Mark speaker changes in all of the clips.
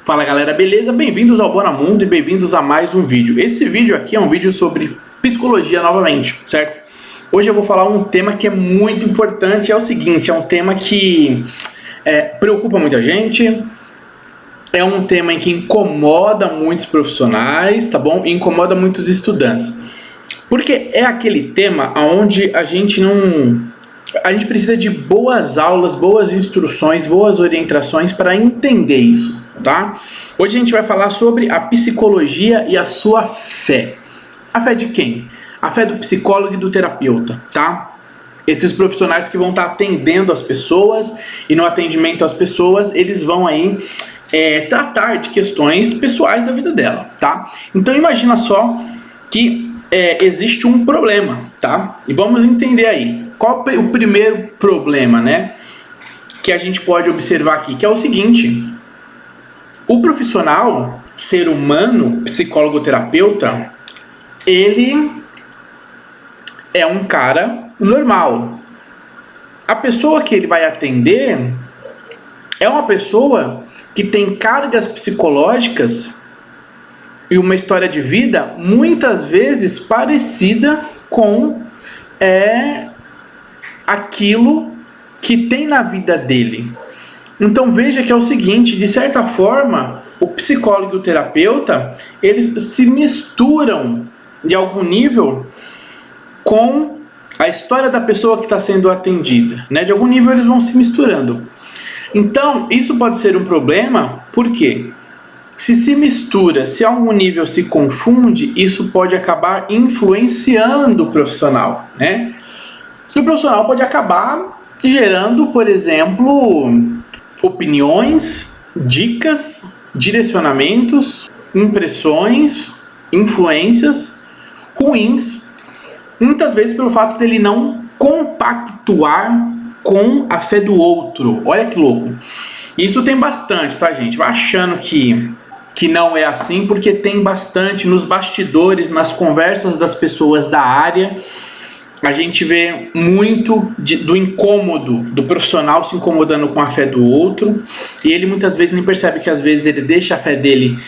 Speaker 1: Fala galera, beleza? Bem-vindos ao Bonamundo e bem-vindos a mais um vídeo. Esse vídeo aqui é um vídeo sobre psicologia novamente, certo? Hoje eu vou falar um tema que é muito importante, é o seguinte, é um tema que preocupa muita gente, é um tema em que incomoda muitos profissionais, tá bom? E incomoda muitos estudantes. Porque é aquele tema onde a gente precisa de boas aulas, boas instruções, boas orientações para entender isso, tá? Hoje a gente vai falar sobre a psicologia e a sua fé. A fé de quem? A fé do psicólogo e do terapeuta, tá? Esses profissionais que vão estar atendendo as pessoas e no atendimento às pessoas, eles vão aí tratar de questões pessoais da vida dela, tá? Então imagina só que existe um problema, tá? E vamos entender aí. Qual é o primeiro problema, né? Que a gente pode observar aqui, que é o seguinte: o profissional, ser humano, psicólogo, terapeuta, ele é um cara normal. A pessoa que ele vai atender é uma pessoa que tem cargas psicológicas e uma história de vida muitas vezes parecida com aquilo que tem na vida dele. Então veja que é o seguinte, de certa forma, o psicólogo e o terapeuta, eles se misturam de algum nível com a história da pessoa que está sendo atendida, né? De algum nível eles vão se misturando. Então, isso pode ser um problema, por quê? Se mistura, se a algum nível se confunde, isso pode acabar influenciando o profissional, né? E o profissional pode acabar gerando, por exemplo, opiniões, dicas, direcionamentos, impressões, influências ruins, muitas vezes pelo fato dele não compactuar com a fé do outro. Olha que louco. Isso tem bastante, tá, gente? Vai achando que não é assim, porque tem bastante nos bastidores, nas conversas das pessoas da área. A gente vê muito do incômodo do profissional se incomodando com a fé do outro, e ele muitas vezes nem percebe que às vezes ele deixa a fé dele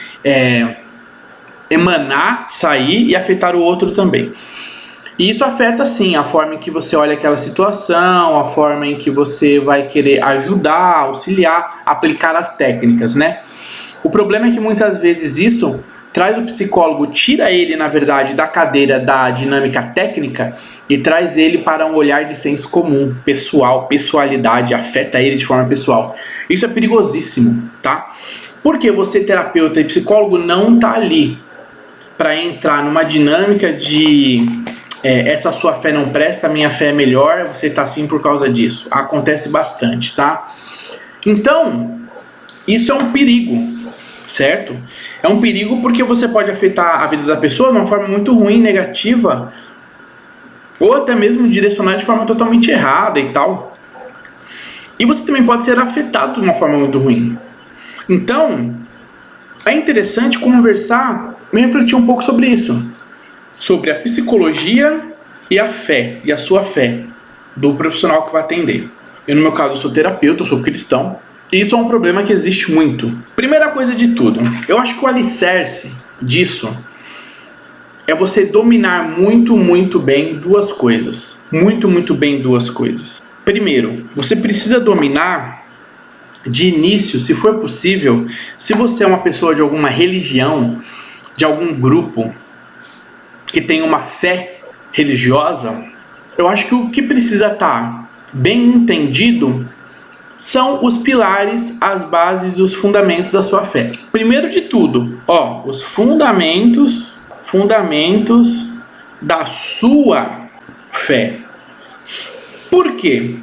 Speaker 1: emanar, sair e afetar o outro também. E isso afeta sim a forma em que você olha aquela situação, a forma em que você vai querer ajudar, auxiliar, aplicar as técnicas, né? O problema é que muitas vezes isso traz o psicólogo, tira ele, na verdade, da cadeira da dinâmica técnica e traz ele para um olhar de senso comum, pessoal, pessoalidade, afeta ele de forma pessoal. Isso é perigosíssimo, tá? Porque você, terapeuta e psicólogo, não tá ali para entrar numa dinâmica de essa sua fé não presta, minha fé é melhor, você tá assim por causa disso. Acontece bastante, tá? Então, isso é um perigo, certo? É um perigo porque você pode afetar a vida da pessoa de uma forma muito ruim, negativa, ou até mesmo direcionar de forma totalmente errada e tal. E você também pode ser afetado de uma forma muito ruim. Então, é interessante conversar e refletir um pouco sobre isso. Sobre a psicologia e a fé, e a sua fé do profissional que vai atender. Eu, no meu caso, sou terapeuta, eu sou cristão. E isso é um problema que existe muito. Primeira coisa de tudo, eu acho que o alicerce disso é você dominar muito bem duas coisas. Muito bem duas coisas. Primeiro, você precisa dominar de início, se for possível, se você é uma pessoa de alguma religião, de algum grupo que tem uma fé religiosa, eu acho que o que precisa estar bem entendido são os pilares, as bases e os fundamentos da sua fé. Primeiro de tudo, os fundamentos da sua fé. Por quê?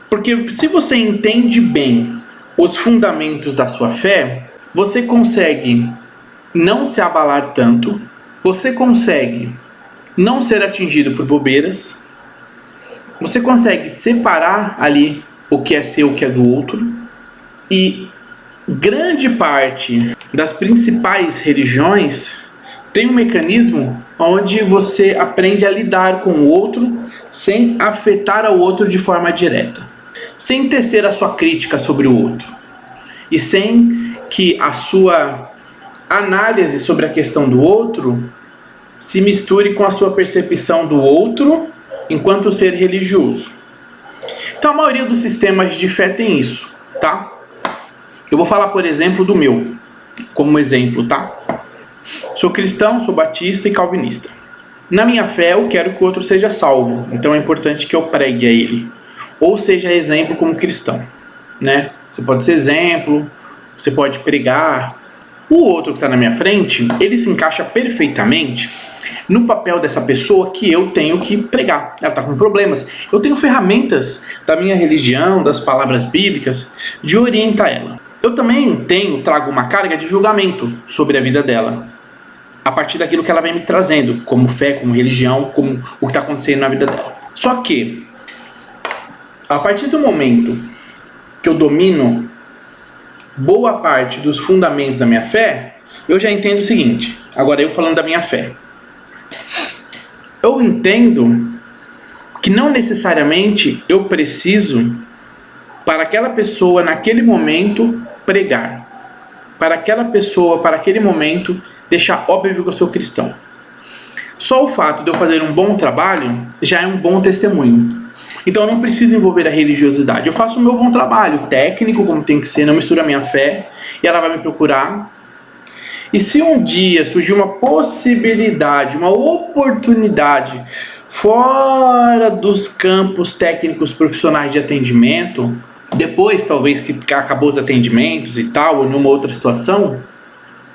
Speaker 1: Porque se você entende bem os fundamentos da sua fé, você consegue não se abalar tanto, você consegue não ser atingido por bobeiras, você consegue separar ali o que é seu, o que é do outro, e grande parte das principais religiões tem um mecanismo onde você aprende a lidar com o outro sem afetar o outro de forma direta, sem tecer a sua crítica sobre o outro, e sem que a sua análise sobre a questão do outro se misture com a sua percepção do outro enquanto ser religioso. Então a maioria dos sistemas de fé tem isso, tá? Eu vou falar, por exemplo, do meu, como exemplo, tá? Sou cristão, sou batista e calvinista. Na minha fé, eu quero que o outro seja salvo, então é importante que eu pregue a ele. Ou seja exemplo como cristão, né? Você pode ser exemplo, você pode pregar. O outro que está na minha frente, ele se encaixa perfeitamente no papel dessa pessoa que eu tenho que pregar. Ela está com problemas. Eu tenho ferramentas da minha religião, das palavras bíblicas, de orientar ela. Eu também trago uma carga de julgamento sobre a vida dela, a partir daquilo que ela vem me trazendo, como fé, como religião, como o que está acontecendo na vida dela. Só que, a partir do momento que eu domino boa parte dos fundamentos da minha fé, eu já entendo o seguinte. Agora eu falando da minha fé. Eu entendo que não necessariamente eu preciso, para aquela pessoa naquele momento, pregar. Para aquela pessoa, para aquele momento, deixar óbvio que eu sou cristão. Só o fato de eu fazer um bom trabalho já é um bom testemunho. Então eu não preciso envolver a religiosidade. Eu faço o meu bom trabalho, técnico como tem que ser, não misturo a minha fé, e ela vai me procurar. E se um dia surgir uma possibilidade, uma oportunidade, fora dos campos técnicos profissionais de atendimento, depois talvez que acabou os atendimentos e tal, ou numa outra situação,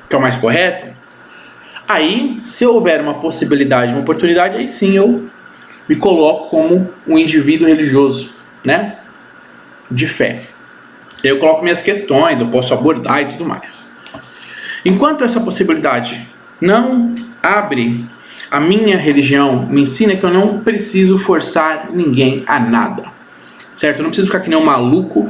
Speaker 1: que é o mais correto, aí, se houver uma possibilidade, uma oportunidade, aí sim eu me coloco como um indivíduo religioso, né? De fé. Eu coloco minhas questões, eu posso abordar e tudo mais. Enquanto essa possibilidade não abre, a minha religião me ensina que eu não preciso forçar ninguém a nada. Certo? Eu não preciso ficar que nem um maluco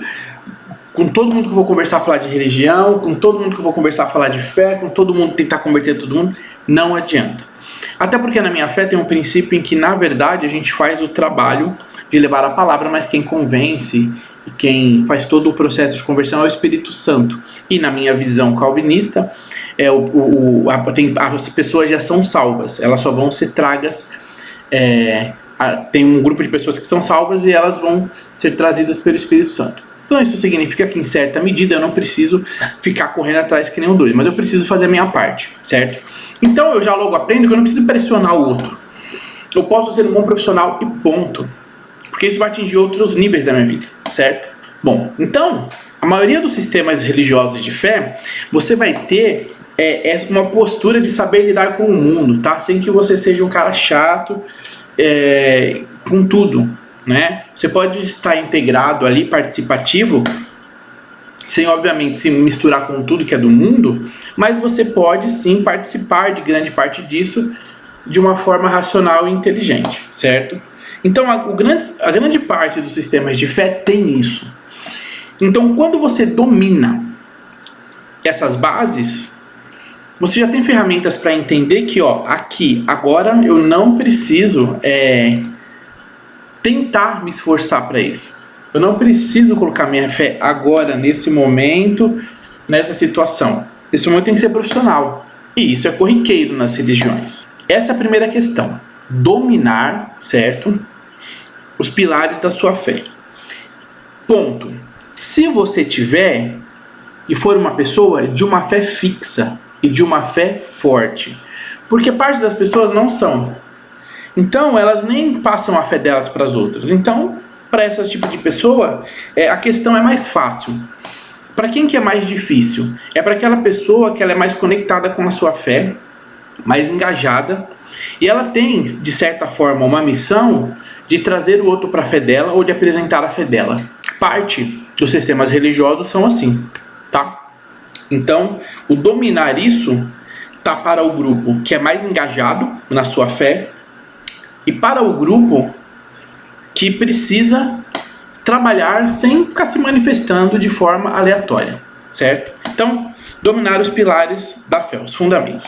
Speaker 1: com todo mundo que eu vou conversar falar de religião, com todo mundo que eu vou conversar falar de fé, com todo mundo tentar converter todo mundo. Não adianta. Até porque na minha fé tem um princípio em que, na verdade, a gente faz o trabalho de levar a palavra, mas quem convence e quem faz todo o processo de conversão é o Espírito Santo. E na minha visão calvinista, as pessoas já são salvas, elas só vão ser tragas. Tem um grupo de pessoas que são salvas e elas vão ser trazidas pelo Espírito Santo. Então isso significa que em certa medida eu não preciso ficar correndo atrás que nem um doido, mas eu preciso fazer a minha parte, certo? Então eu já logo aprendo que eu não preciso pressionar o outro. Eu posso ser um bom profissional e ponto. Porque isso vai atingir outros níveis da minha vida, certo? Bom, então, a maioria dos sistemas religiosos de fé, você vai ter uma postura de saber lidar com o mundo, tá? Sem que você seja um cara chato com tudo, né? Você pode estar integrado ali, participativo, sem obviamente se misturar com tudo que é do mundo, mas você pode sim participar de grande parte disso de uma forma racional e inteligente, certo? Então a grande parte dos sistemas de fé tem isso. Então quando você domina essas bases, você já tem ferramentas para entender que aqui, agora eu não preciso tentar me esforçar para isso. Eu não preciso colocar minha fé agora, nesse momento, nessa situação. Esse momento tem que ser profissional. E isso é corriqueiro nas religiões. Essa é a primeira questão. Dominar, certo? Os pilares da sua fé. Ponto. Se você tiver e for uma pessoa de uma fé fixa e de uma fé forte, porque parte das pessoas não são. Então, elas nem passam a fé delas para as outras. Então, para esse tipo de pessoa, a questão é mais fácil. Para quem que é mais difícil? É para aquela pessoa que ela é mais conectada com a sua fé, mais engajada, e ela tem, de certa forma, uma missão de trazer o outro para a fé dela ou de apresentar a fé dela. Parte dos sistemas religiosos são assim, tá? Então, o dominar isso tá para o grupo que é mais engajado na sua fé e para o grupo que precisa trabalhar sem ficar se manifestando de forma aleatória, certo? Então, dominar os pilares da fé, os fundamentos.